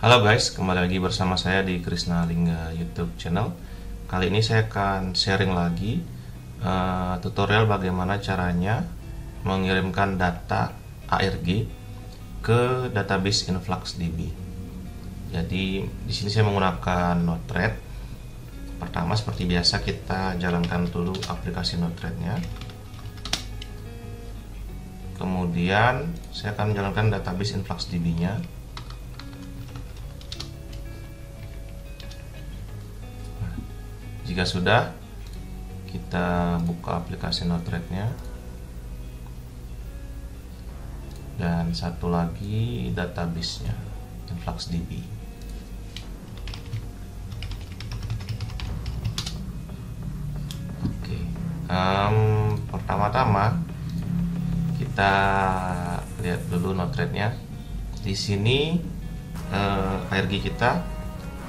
Halo guys, kembali lagi bersama saya di Krisna Lingga YouTube channel. Kali ini saya akan sharing lagi tutorial bagaimana caranya mengirimkan data ARG ke database InfluxDB. Jadi di sini saya menggunakan Node-RED. Pertama seperti biasa kita jalankan dulu aplikasi Node-RED-nya. Kemudian saya akan menjalankan database InfluxDB-nya. Jika sudah, kita buka aplikasi Node-RED-nya. Dan satu lagi database-nya, InfluxDB. Oke, pertama-tama kita lihat dulu Node-RED-nya. Di sini ARG kita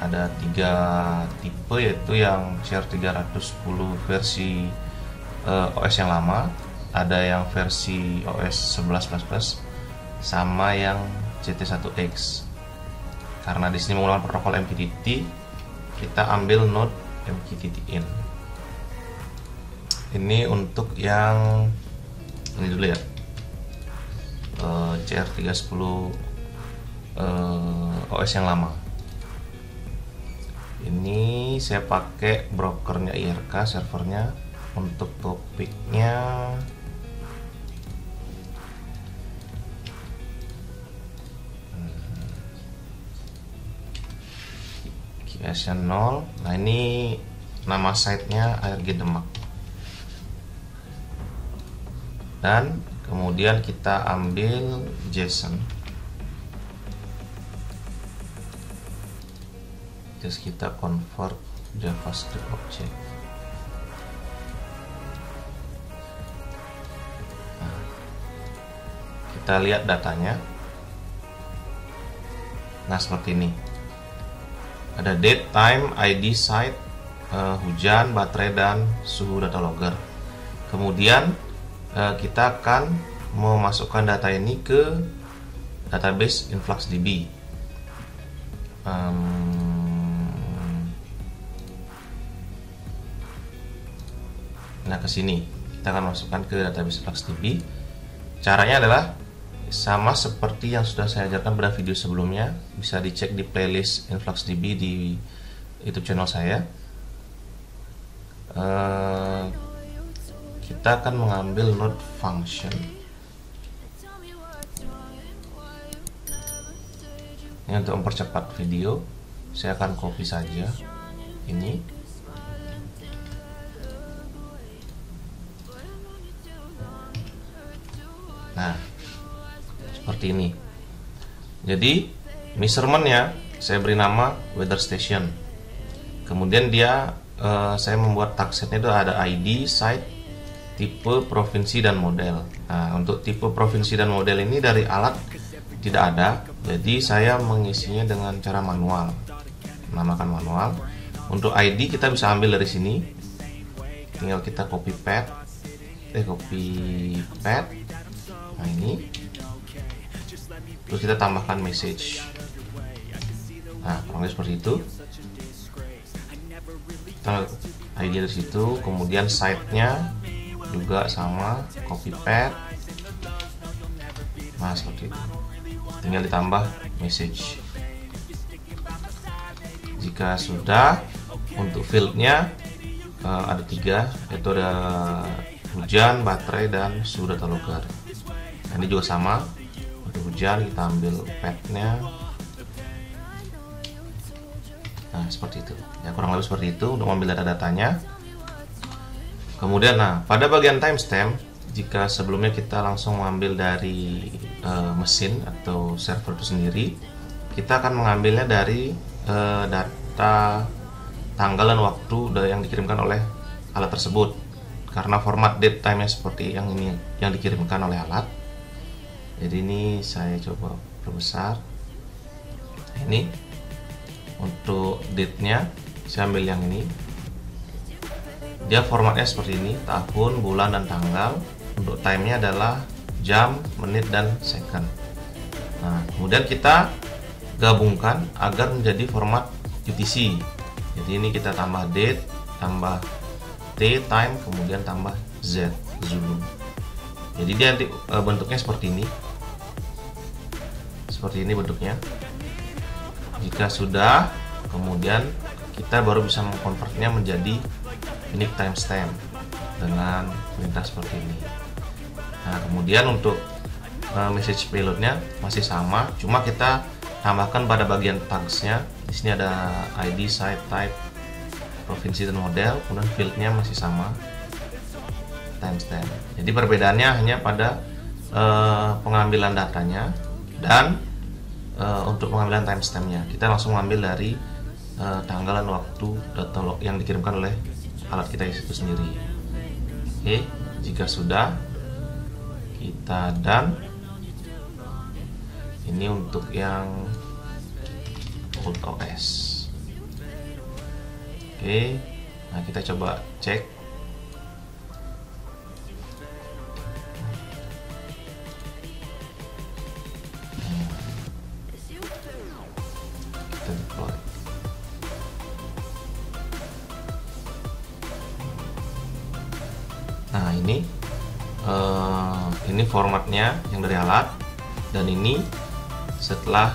ada 3 tipe, yaitu yang share 310 versi OS yang lama, ada yang versi OS 11++, sama yang CT1X. Karena di sini menggunakan protokol MQTT, kita ambil node MQTT-in. Ini untuk yang ini dulu ya, CR310 OS yang lama. Ini saya pakai brokernya IRK, servernya. Untuk topiknya QS-nya 0. Nah, ini nama site-nya ARG Demak. Dan kemudian kita ambil JSON. Terus kita convert JavaScript object. Nah, kita lihat datanya. Nah, seperti ini. Ada date, time, ID, site, hujan, baterai, dan suhu data logger. Kemudian kita akan memasukkan data ini ke database InfluxDB. Nah, ke sini kita akan masukkan ke database InfluxDB. Caranya adalah sama seperti yang sudah saya ajarkan pada video sebelumnya. Bisa dicek di playlist InfluxDB di YouTube channel saya. Kita akan mengambil node function. Ini untuk mempercepat video. Saya akan copy saja ini. Nah, seperti ini. Jadi measurement-nya saya beri nama weather station. Kemudian saya membuat tag setnya itu ada ID, site, tipe, provinsi, dan model. Nah, untuk tipe, provinsi, dan model ini dari alat tidak ada, jadi saya mengisinya dengan cara manual. Namakan manual. Untuk ID kita bisa ambil dari sini. Tinggal kita copy path. Nah, ini. Terus kita tambahkan message. Nah, kurang lebih seperti itu. Kita ID dari situ, kemudian site-nya juga sama, copy path. Nah, seperti itu. Tinggal ditambah message. Jika sudah, untuk field-nya ada 3, yaitu ada hujan, baterai, dan suhu data logger. Nah, ini juga sama. Untuk hujan kita ambil path-nya. Nah, seperti itu. Ya, kurang lebih seperti itu untuk mengambil data-datanya. Kemudian, nah, pada bagian timestamp, jika sebelumnya kita langsung mengambil dari mesin atau server itu sendiri, kita akan mengambilnya dari data tanggal dan waktu yang dikirimkan oleh alat tersebut. Karena format date time-nya seperti yang ini yang dikirimkan oleh alat. Jadi ini saya coba perbesar. Ini untuk date-nya saya ambil yang ini. Dia formatnya seperti ini, tahun, bulan, dan tanggal. Untuk time-nya adalah jam, menit, dan second. Nah, kemudian kita gabungkan agar menjadi format UTC. Jadi ini kita tambah date, tambah T, time, kemudian tambah Z, Zulu. Jadi dia bentuknya seperti ini. Seperti ini bentuknya. Jika sudah, kemudian kita baru bisa mengkonvertnya menjadi unique timestamp dengan perintah seperti ini. Nah, kemudian untuk message payloadnya masih sama, cuma kita tambahkan pada bagian tagsnya. Di sini ada ID, site, type, provinsi dan model, kemudian fieldnya masih sama, timestamp. Jadi perbedaannya hanya pada pengambilan datanya dan untuk pengambilan timestampnya. Kita langsung mengambil dari tanggal dan waktu data log yang dikirimkan oleh alat kita itu sendiri. Oke, jika sudah, kita done. Ini untuk yang Old OS. Oke, nah kita coba cek. Kita deploy. Nah ini formatnya yang dari alat, dan ini setelah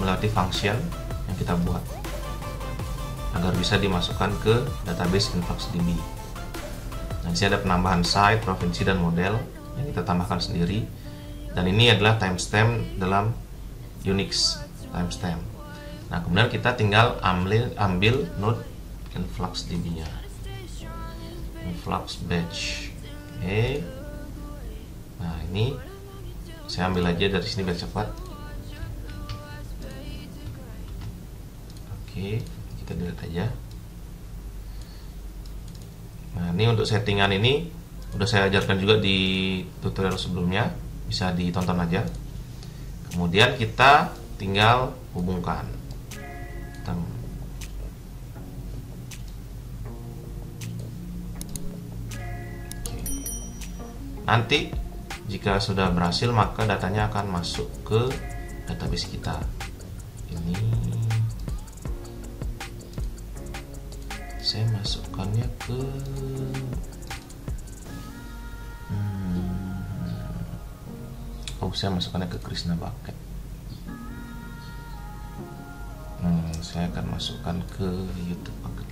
melatih function yang kita buat agar bisa dimasukkan ke database InfluxDB. Nah, di sini ada penambahan site, provinsi, dan model yang kita tambahkan sendiri, dan ini adalah timestamp dalam Unix timestamp. Nah, kemudian kita tinggal ambil node InfluxDB-nya, influx batch. Oke. Nah, ini saya ambil aja dari sini biar cepat. Oke, kita delete aja. Nah, ini untuk settingan ini udah saya ajarkan juga di tutorial sebelumnya, bisa ditonton aja. Kemudian kita tinggal hubungkan. Oke. Nanti jika sudah berhasil, maka datanya akan masuk ke database kita. Ini saya masukkannya ke saya masukkannya ke Krishna Bucket. Saya akan masukkan ke YouTube Bucket.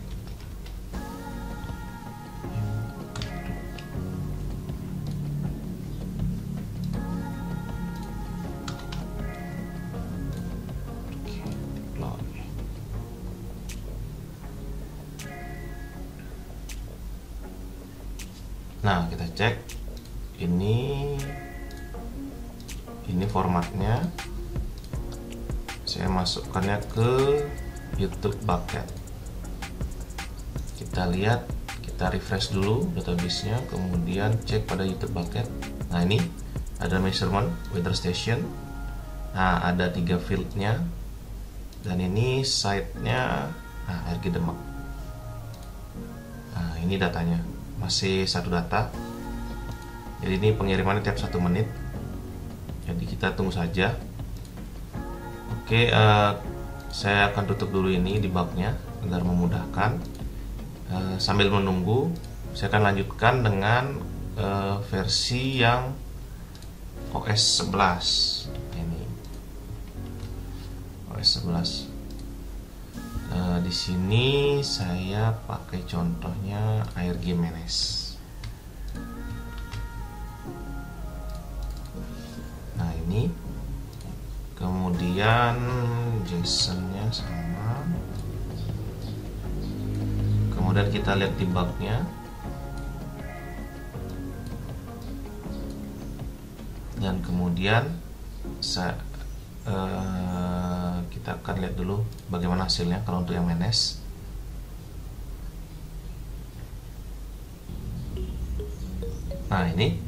Nah, kita cek ini formatnya. Saya masukkannya ke YouTube Bucket. Kita lihat, kita refresh dulu database-nya, kemudian cek pada YouTube Bucket. Nah, ini ada measurement, weather station. Nah, ada 3 fieldnya, dan ini site-nya, nah, RG Demak. Nah, ini datanya. Masih satu data, jadi ini pengirimannya tiap 1 menit, jadi kita tunggu saja. Oke, saya akan tutup dulu ini debugnya agar memudahkan. Sambil menunggu, saya akan lanjutkan dengan versi yang OS 11. Ini OS 11. Di sini saya pakai contohnya ARG Manage. Nah, ini kemudian JSON-nya sama. Kemudian kita lihat debugnya, dan kemudian kita akan lihat dulu bagaimana hasilnya kalau untuk yang manage. Nah, ini.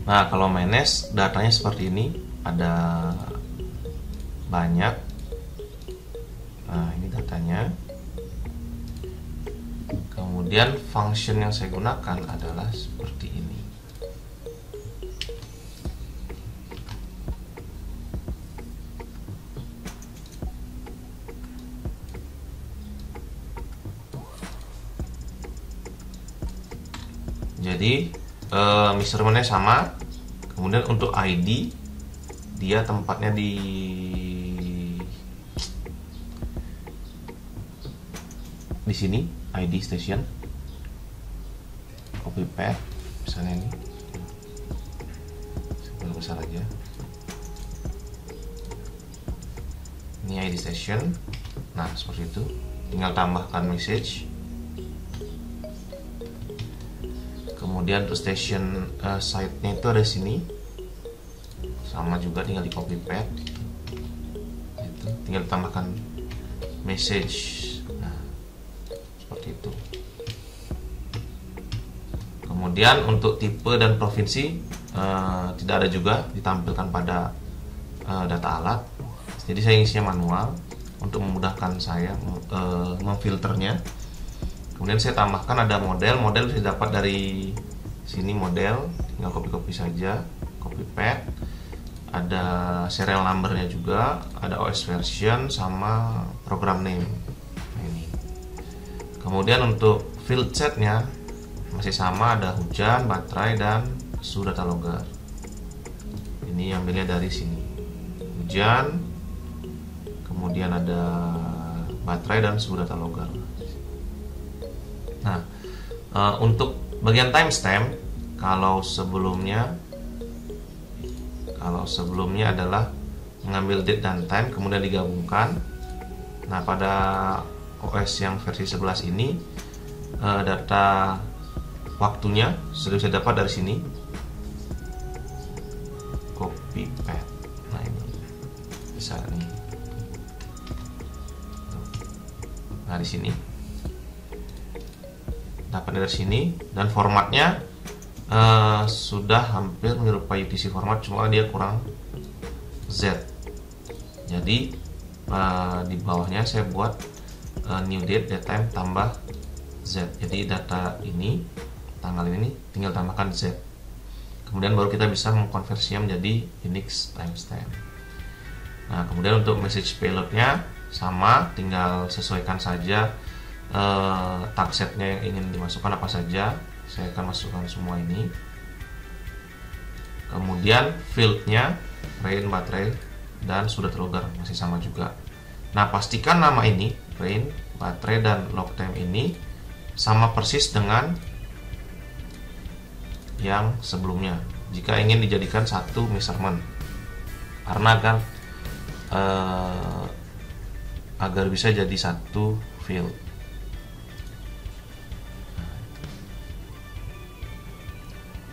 Nah, kalau manage datanya seperti ini, ada banyak. Nah, ini datanya. Kemudian function yang saya gunakan adalah seperti ini. Jadi measurementnya sama. Kemudian untuk ID, dia tempatnya di sini, ID station. Copy paste, misalnya ini besar aja. Ini ID station. Nah, seperti itu. Tinggal tambahkan message. Kemudian untuk station site-nya itu ada di sini. Sama juga, tinggal di copy paste. Itu, tinggal tambahkan message. Nah, seperti itu. Kemudian untuk tipe dan provinsi tidak ada juga ditampilkan pada data alat. Jadi saya isinya manual untuk memudahkan saya memfilternya. Kemudian saya tambahkan ada model bisa dapat dari sini, model tinggal copy saja, copy paste. Ada serial numbernya juga, ada OS version sama program name. Nah, ini. Kemudian untuk field setnya masih sama, ada hujan, baterai, dan suhu data logger. Ini ambilnya dari sini, hujan, kemudian ada baterai dan suhu data logger. Nah, untuk bagian timestamp, kalau sebelumnya adalah mengambil date dan time kemudian digabungkan. Nah, pada OS yang versi 11 ini data waktunya sudah bisa dapat dari sini, copy paste. Nah, ini bisa nih. Nah, di sini dapat dari sini, dan formatnya sudah hampir menyerupai UTC format, cuma dia kurang Z. Jadi di bawahnya saya buat new date, time tambah Z. Jadi data ini, tanggal ini tinggal tambahkan Z. Kemudian baru kita bisa mengkonversinya menjadi Unix timestamp. Nah, kemudian untuk message payloadnya sama, tinggal sesuaikan saja tag setnya yang ingin dimasukkan apa saja. Saya akan masukkan semua ini. Kemudian fieldnya rain, baterai, dan sudah terlogger masih sama juga. Nah, pastikan nama ini rain, baterai, dan log time ini sama persis dengan yang sebelumnya jika ingin dijadikan satu measurement, karena kan agar bisa jadi satu field.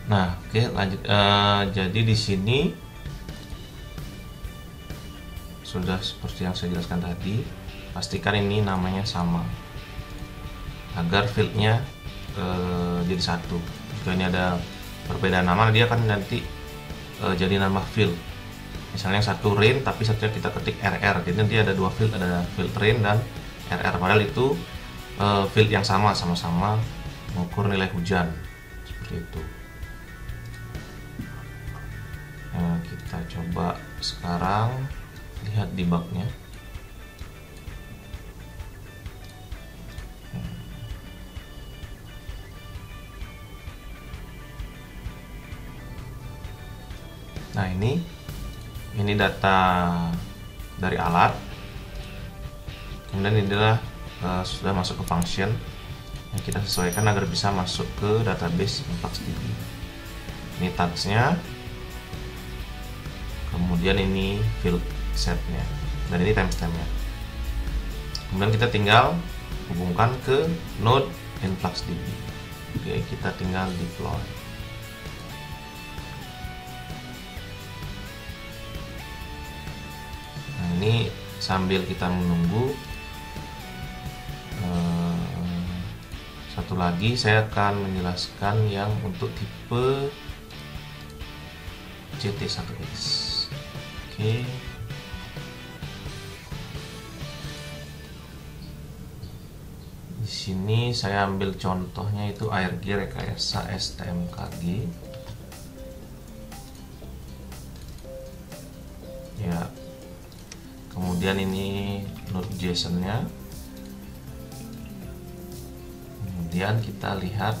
Nah, oke, lanjut. Jadi di sini sudah seperti yang saya jelaskan tadi. Pastikan ini namanya sama agar fieldnya jadi satu. Jika ini ada perbedaan nama, dia akan nanti jadi nama field. Misalnya satu rain tapi satunya kita ketik RR. Jadi nanti ada dua field, ada field rain dan RR. Padahal itu field yang sama-sama mengukur nilai hujan. Seperti itu. Nah, kita coba sekarang lihat debugnya. Nah, ini data dari alat. Kemudian ini adalah sudah masuk ke function yang kita sesuaikan agar bisa masuk ke database InfluxDB. Ini tagsnya. Kemudian ini field setnya, dan ini timestampnya. Kemudian kita tinggal hubungkan ke node InfluxDB. Oke, kita tinggal deploy. Nah, ini sambil kita menunggu, satu lagi saya akan menjelaskan yang untuk tipe CT1X. Oke. Di sini saya ambil contohnya itu ARG rekayasa STMKG. Ya. Kemudian ini Node.json-nya. Kemudian kita lihat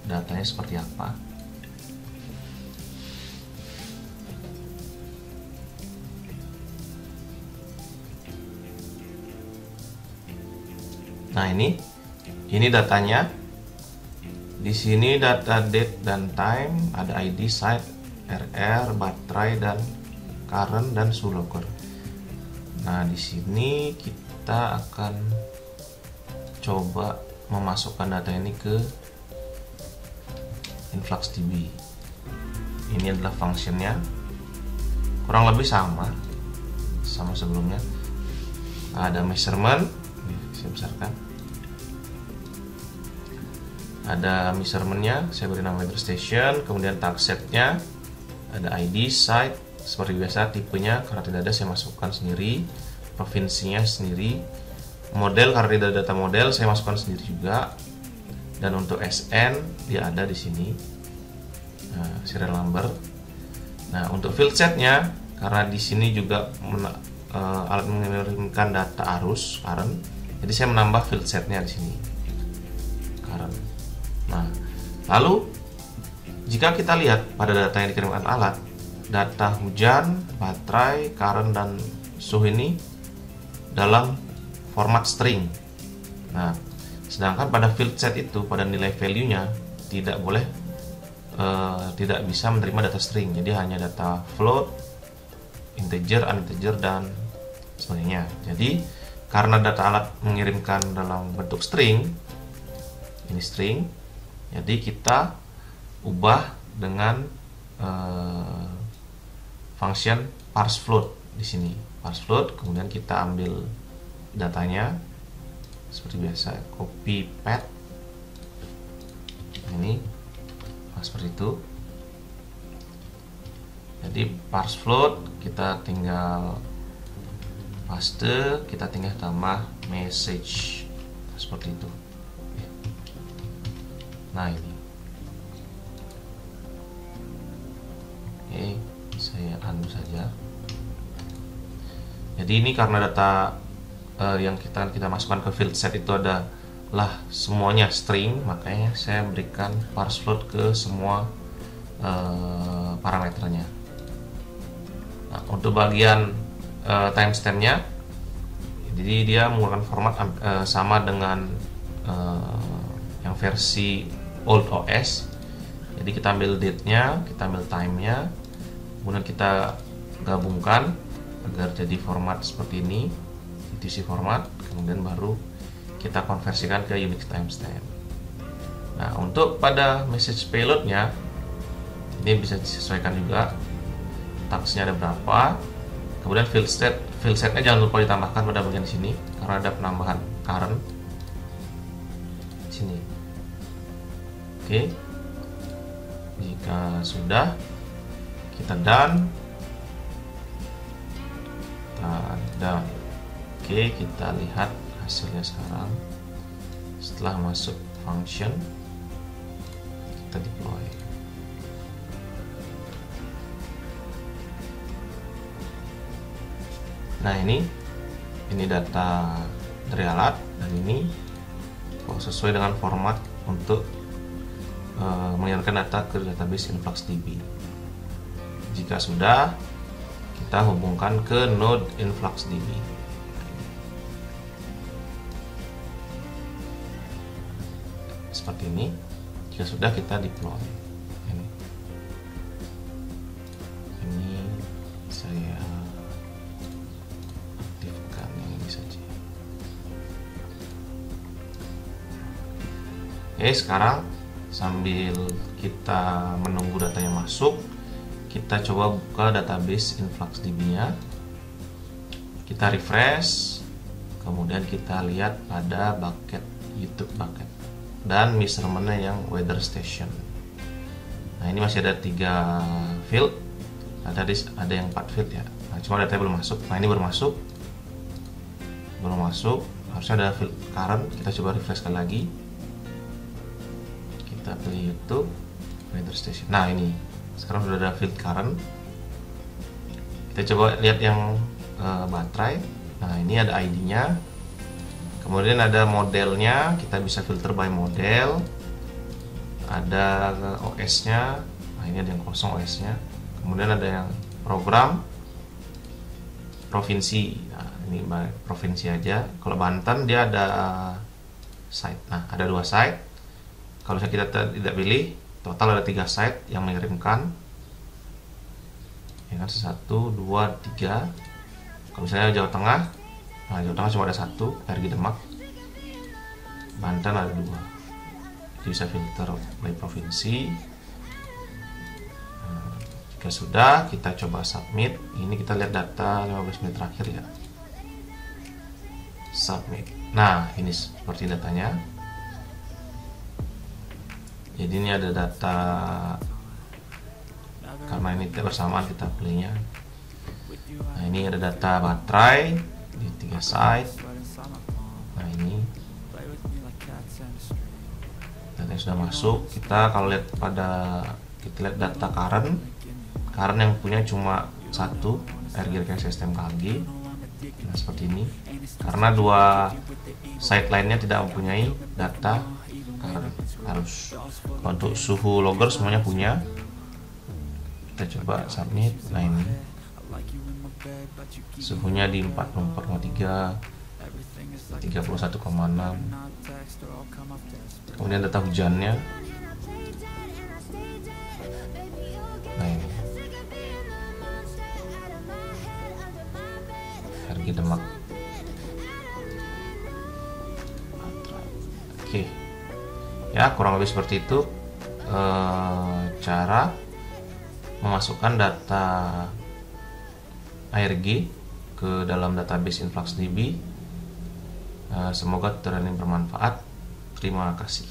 datanya seperti apa. Nah, ini datanya. Di sini data date dan time, ada ID, site, RR, baterai, dan current, dan suhu locker. Nah, di sini kita akan coba memasukkan data ini ke InfluxDB. Ini adalah functionnya, kurang lebih sama sebelumnya. Ada measurement, saya besarkan. Ada measurementnya, saya beri nama weather station. Kemudian tag setnya, ada ID, site, seperti biasa. Tipenya karena tidak ada saya masukkan sendiri, provinsinya sendiri, model karena tidak ada data model saya masukkan sendiri juga. Dan untuk SN dia ada di sini, serial number. Nah, untuk field setnya, karena di sini juga alat mengirimkan data arus current, jadi saya menambah field setnya di sini current. Nah, lalu jika kita lihat pada data yang dikirimkan alat, data hujan, baterai, current, dan suhu ini dalam format string. Nah, sedangkan pada field set itu, pada nilai value-nya tidak boleh, tidak bisa menerima data string. Jadi hanya data float, integer, uninteger, dan sebagainya. Jadi karena data alat mengirimkan dalam bentuk string, ini string, jadi kita ubah dengan function parse float di sini. Parse float, kemudian kita ambil datanya seperti biasa, copy path. Ini seperti itu. Jadi parse float kita tinggal paste, kita tinggal tambah message seperti itu. Nah, ini oke, saya undo saja. Jadi ini karena data yang kita masukkan ke field set itu adalah semuanya string, makanya saya berikan parse float ke semua parameternya. Nah, untuk bagian timestampnya, jadi dia menggunakan format sama dengan yang versi old OS. Jadi kita ambil date-nya, kita ambil time-nya, kemudian kita gabungkan agar jadi format seperti ini, UTC format, kemudian baru kita konversikan ke Unix timestamp. Nah, untuk pada message payload-nya ini bisa disesuaikan juga, tagsnya ada berapa, kemudian field set-nya jangan lupa ditambahkan pada bagian sini karena ada penambahan current sini. Oke, jika sudah, kita done. Oke, kita lihat hasilnya sekarang. Setelah masuk function, kita deploy. Nah, ini data dari alat, dan ini sesuai dengan format untuk mengirimkan data ke database InfluxDB. Jika sudah, kita hubungkan ke node InfluxDB. Seperti ini. Jika sudah, kita deploy. Ini saya aktifkan yang ini saja. Oke, sekarang sambil kita menunggu datanya masuk, kita coba buka database InfluxDB-nya. Kita refresh, kemudian kita lihat pada bucket YouTube bucket dan measurement-nya yang weather station. Nah, ini masih ada 3 field. Nah, tadi ada yang 4 field ya. Nah, cuma datanya belum masuk. Nah, ini baru masuk. Harusnya ada field current. Kita coba refresh sekali lagi. Kita pilih YouTube weather station. Nah, ini sekarang sudah ada field current. Kita coba lihat yang baterai. Nah, ini ada ID-nya. Kemudian ada modelnya, kita bisa filter by model. ada OS-nya. Nah, ini ada yang kosong OS-nya. Kemudian ada yang program, provinsi. Nah, ini provinsi aja. Kalau Banten dia ada site. Nah, ada 2 site. Kalau kita tidak pilih, total ada 3 site yang mengirimkan. Ya kan, 1, 2, 3. Kalau misalnya Jawa Tengah, nah Jawa Tengah cuma ada 1, RG Demak. Banten ada 2. Jadi bisa filter by provinsi. Nah, jika sudah, kita coba submit. Ini kita lihat data 15 menit terakhir ya. Submit. Nah, ini seperti datanya. Jadi ini ada data, karena ini tidak bersamaan kita pilihnya. Nah, ini ada data baterai di 3 site. Nah, ini data yang sudah masuk. Kita kalau lihat kita lihat data current yang punya cuma 1 RG Rekayasa Sistem KG. Nah, seperti ini. Karena 2 site lainnya tidak mempunyai data current. Harus untuk suhu logger semuanya punya. Kita coba submit. Nah, ini suhunya di 44,3, 31,6. Kemudian data hujannya. Nah, ini RG Demak. Oke, ya kurang lebih seperti itu cara memasukkan data ARG ke dalam database InfluxDB. Semoga tutorial ini bermanfaat. Terima kasih.